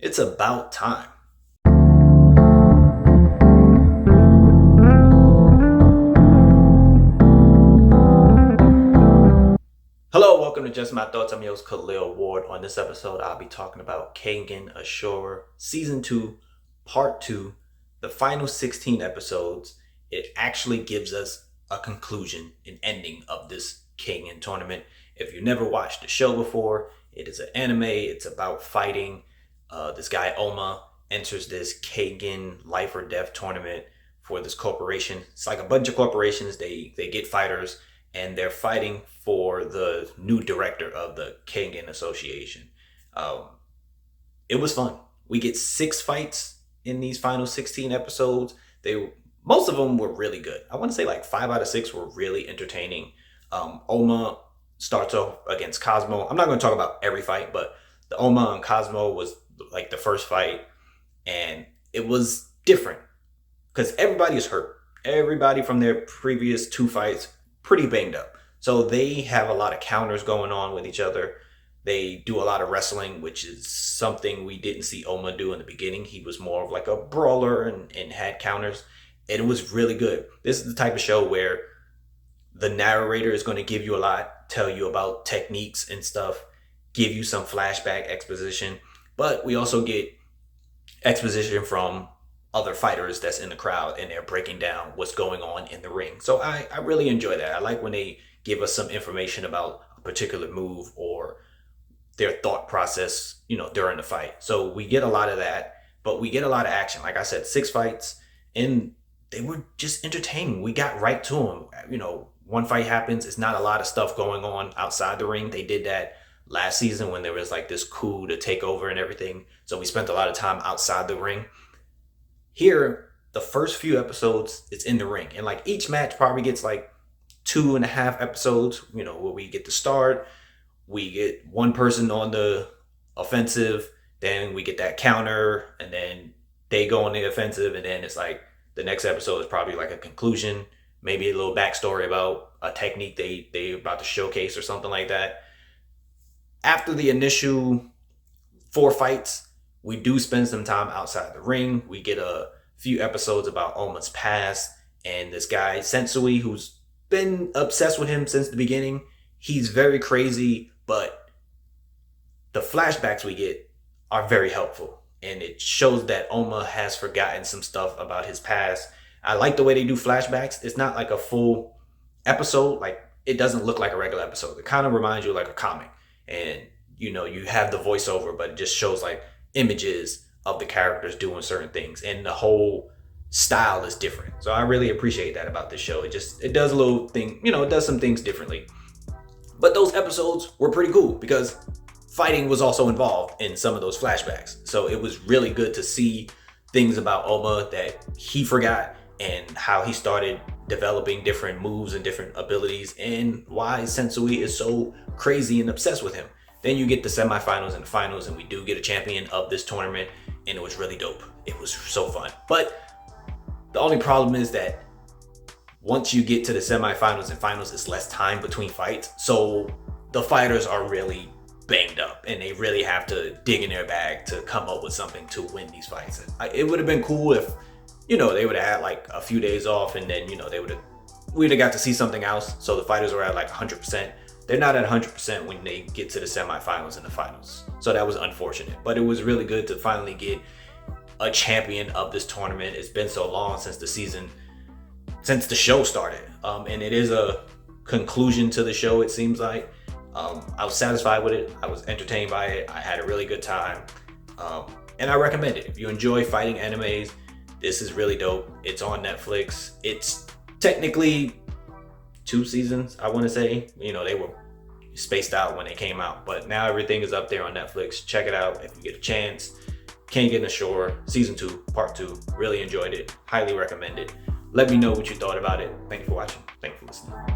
It's about time. Hello, welcome to Just My Thoughts. I'm your host, Khaleel Ward. On this episode, I'll be talking about Kengan Ashura, Season 2, Part 2, the final 16 episodes. It actually gives us a conclusion, an ending of this Kengan tournament. If you've never watched the show before, it is an anime. It's about fighting. This guy, Oma, enters this Kengan life or death tournament for this corporation. It's like a bunch of corporations. They get fighters, and they're fighting for the new director of the Kengan Association. It was fun. We get 6 fights in these final 16 episodes. Most of them were really good. I want to say like 5 out of 6 were really entertaining. Oma starts off against Cosmo. I'm not going to talk about every fight, but the Oma and Cosmo was like the first fight, and it was different because everybody is hurt. Everybody from their previous 2 fights pretty banged up. So they have a lot of counters going on with each other. They do a lot of wrestling, which is something we didn't see Oma do in the beginning. He was more of like a brawler and had counters. And it was really good. This is the type of show where the narrator is going to give you a lot, tell you about techniques and stuff, give you some flashback exposition. But we also get exposition from other fighters that's in the crowd, and they're breaking down what's going on in the ring. So I really enjoy that. I like when they give us some information about a particular move or their thought process, during the fight. So we get a lot of that, but we get a lot of action. Like I said, 6 fights, and they were just entertaining. We got right to them. One fight happens. It's not a lot of stuff going on outside the ring. They did that last season when there was like this coup to take over and everything. So we spent a lot of time outside the ring. Here, the first few episodes, it's in the ring. And like each match probably gets like 2.5 episodes, where we get to start. We get one person on the offensive, then we get that counter, and then they go on the offensive, and then it's like the next episode is probably like a conclusion, maybe a little backstory about a technique they about to showcase or something like that. After the initial 4 fights, we do spend some time outside the ring. We get a few episodes about Oma's past and this guy, Sensui, who's been obsessed with him since the beginning. He's very crazy, but the flashbacks we get are very helpful. And it shows that Oma has forgotten some stuff about his past. I like the way they do flashbacks. It's not like a full episode. Like, it doesn't look like a regular episode. It kind of reminds you of like a comic. And, you have the voiceover, but it just shows like images of the characters doing certain things. And the whole style is different. So I really appreciate that about this show. It does a little thing, it does some things differently. But those episodes were pretty cool because fighting was also involved in some of those flashbacks. So it was really good to see things about Oma that he forgot and how he started developing different moves and different abilities and why Sensui is so crazy and obsessed with him. Then you get the semifinals and the finals, and we do get a champion of this tournament, and it was really dope. It was so fun. But the only problem is that once you get to the semifinals and finals, it's less time between fights. So the fighters are really banged up, and they really have to dig in their bag to come up with something to win these fights. It would have been cool if, they would have had like a few days off, and then, we'd have got to see something else. So the fighters were at like 100%. They're not at 100% when they get to the semifinals and the finals. So that was unfortunate, but it was really good to finally get a champion of this tournament. It's been so long since the show started. And it is a conclusion to the show, it seems like. I was satisfied with it. I was entertained by it. I had a really good time. And I recommend it. If you enjoy fighting animes, this is really dope. It's on Netflix. It's technically 2 seasons, I want to say. They were spaced out when they came out, but now everything is up there on Netflix. Check it out if you get a chance. Kengan Ashura, Season 2, Part 2. Really enjoyed it. Highly recommend it. Let me know what you thought about it. Thank you for watching. Thank you for listening.